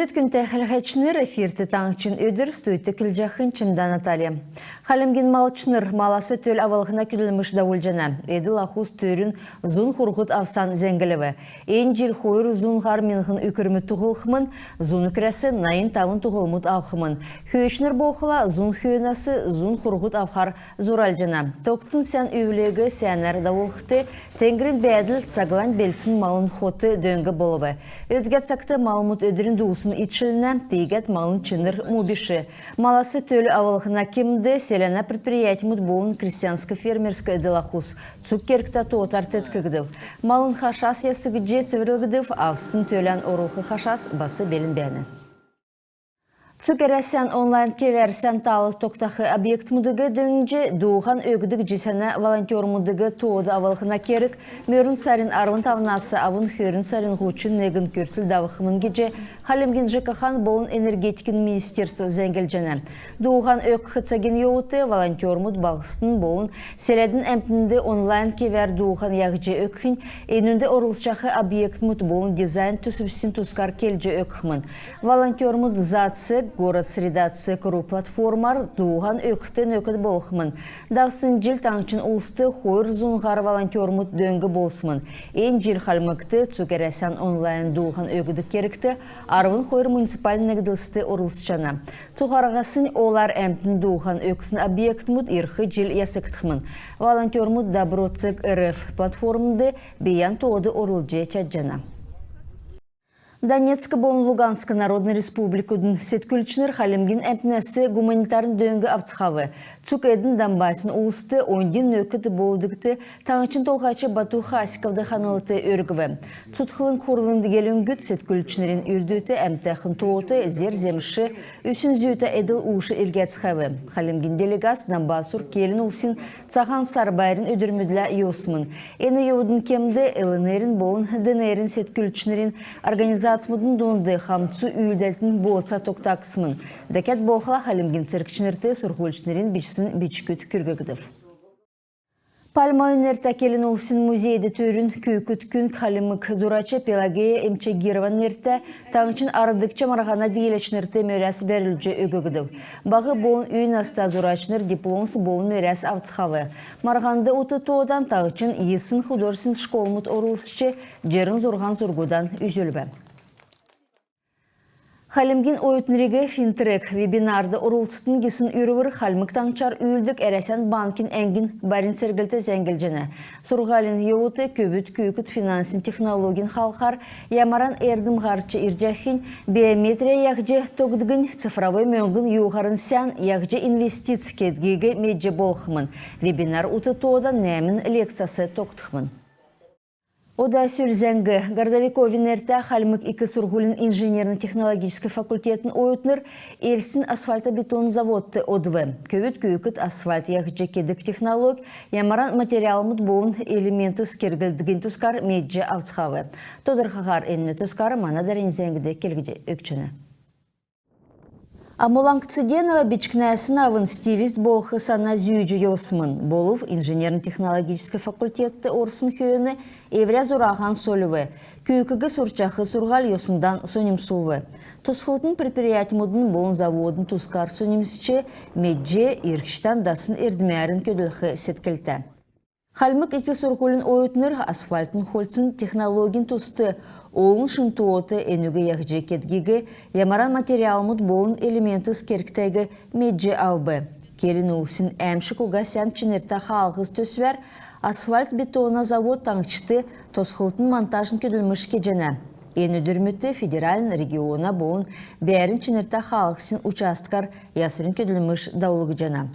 Күндіт күнті хәлхәчнер эфирті таңчын өдір стуйты күлжақын чымда Наталья. Халымген малчныр маласы төл авалғына күлілміш дауыл жана. Эділ ахуз төрін зун хурғыт авсан зәңгілігі. Ен жил хойыр зун ғар менғын үкірмі тұғылқымын, зун үкірәсі найын тавын тұғылмыт авқымын. Хүйешнер боқыла зун хүйенасы зун хурғыт авхар зурал жана. Тоқсын сән өйлегі сәнәр дауылқыты, тенгрін бәділ цаглан белцін малын хоты дөңгі болуы. Өдгәт сақты малымыт өдірін дусын итшіліне тейгет малын чыныр мубиши. Маласы төлі авалғына кемді селена предприятимут болын крестьянско-фермерскі эділахус. Цуккеркта туотар теткігдів. Малын хашас ясыгыдже цивірігдів, авсын төлян орулқы хашас басы белін бәні. Цукересен онлайн кеверсен талық тоқтақы объект мұдығы дөңінже дуған өгідік жесені волонтер мұдығы туоды авалғына керік, мөрін сарин арвын тавнасы авын хөрін сарин ғучын негін көртіл давықымын геже Халимген ЖКХ болын энергетикін министерство зәңгел жені. Дуған өк қыцаген еуыты волонтер мұд бағыстың болын селедін әмпінді онлайн кевер дуған яғыжы өкхін, енінде орылшақы объект мұд болын дизайн түсіпсін тұскар келжі өкхімін. Волонтер мұд затсы город средасы құру платформар дуған өктен өкіт болқымын. Давсын жил таңчын ұлысты қойыр зұнғар волонтер мұд дөңгі болсымын. Ен жил қалмықты Цукересен онлайн дуған өкідік керікті арвын қойыр муниципаль нәгділісті орылсычана. Цуғарғасын олар әмпін дуған өксін объект мұд ирхы жил ясықтықмын. Волонтер мұд Доброцик РФ платформынды бейян тоғды орылжы чаджана. Донецк болын Луганск Народный Республикудың сеткүлчінер Халимген әмпінәсі гуманитарын дөңгі авцхавы. Цук әдің Донбасын ұлысты онден өкіті болдықты таңычын толғачы Бату Хасиковды ханылыты өргіві. Цутқылын қорылынды келінгіт сеткүлчінерін үрдіті әмтәқін тоғыты зер земші үсін зүйті әділ ұшы елгәцхавы. Халимген делегат Донбасур келін ұлсын цахан сарбайрын өдірмеділі еосымын. Ені еудің кемді ЛНРін болын ДНРін сеткүлчінерін организация Ацмудын донды хамцу үйілдәлтін болса тоқтақсымын. Дәкет боқыла Халимген церкчінерді сұрғылчынерін бічсін бічкіт күргігдів. Пальмайнер тәкелін ұлсын музейді төрін көкіт күн Халимік Зурачы Пелагея Эмчегирован нерті таңчын арыдықча марғана дейелешінерді мөрәсі бәрілжі өгігдів. Бағы болын үйін аста Зурачынер дипломсы болын мөрәсі авцхавы. Марғанды ұты тоғдан тағычын есын худорсын школмыт орылсычы жерін зұрған зұргудан үзілбі. Халимген ойытнырығы финтрек вебинарды орылтыстың кесін үрівір Халмік таңчар үйілдік әрәсен банкин әңгін барин сәргілті зәңгіл жені. Сұрғалин еуыты көбіт көйкіт финансин технологин халқар, ямаран әрдім ғарчы иржахин, биометрия яғжы тоғдығын цифровой мөңгін юғарын сән яғжы инвестиц кетгегі меджі болқымын. Вебинар ұты тоғдан нәмін лекциясы тоқтықмын. Ода сүлзәңгі Гордовиковин әрті Халмік 2 сұрғылын инженерно-технологический факультетін ойытныр елсін асфальтобетон заводты одвы. Көбіт көйкіт асфальт яғычы кедік технолог, ямаран материалымыд болын элементі скергілдігін тұскар меджі авцхавы. Тодырғағар әнні тұскары манадарин зәңгіде келгіде өкчіні. Амуланг Циденова бичкнәсін авын стилист болғы сана зүйджі еосымын. Болув инженерно-технологический факультетті орсын күйіні евря зұраған солювы. Көйкігі сұрчақы сұрғал есіндан соним сулвы. Тұсқылтын предприятимудын болын заводын тұскар сонимсіче медже иркштан дасын ердімәрін көділхі сеткілті. Халмік 2 сұрғылын ойытныр асфальтын холцын технологин тұсты. Оғын шынтуоты әнуге яғжы кетгегі, ямаран материалмыд болын элементі скерктегі меджі аубы. Келін ұлсын әмші көға сән чынерті қалғыз төсвер, асфальт бетона завод таңчыты тосқылтын монтажын көділміш кежені. Ені дүрмітті федералін региона болын бәрін чынерті қалғысын участкар ясырын көділміш даулығы жана.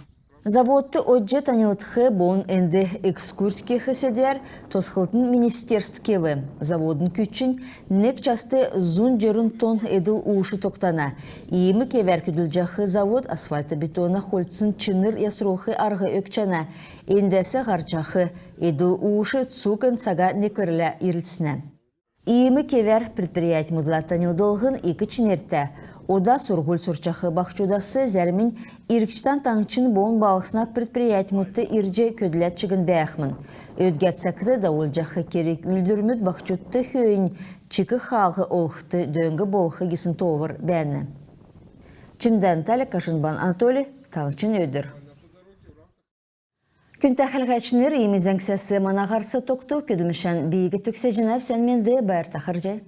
Заводты отже танылытхы болын әнді экскурский хеседер тосқылтын министерсткеві. Заводын күтчін нек часты зун жерін тон эділ ушы тоқтана. Емі кевер күділжақы завод асфальтобетона холцын чыныр ясырулхы арғы өкчана. Эндесі ғарчақы эділ ушы цукын сага некірлі ирілсіне. Ийми кевер предприятие мудлаттан долғын екі чинерті. Ода сургул сурчахы бақчудасы зәрмін иркштан таңчын болын бағысына предприятие мутты ирже көділет чыгын бәяқмын. Өдгәт сәкті да ол жақы керек үлдірміт бақчутты хүйін чикі халғы олықты дөңгі болғы кесін толвыр бәні. Чимден тәлі Кашынбан Анатолий таңчын өдір. Күн тәхілғачыныр емізен кісесі манағарсы тоқты көдімішен бейгі түксе жинав сәнменді бәр тақыржай.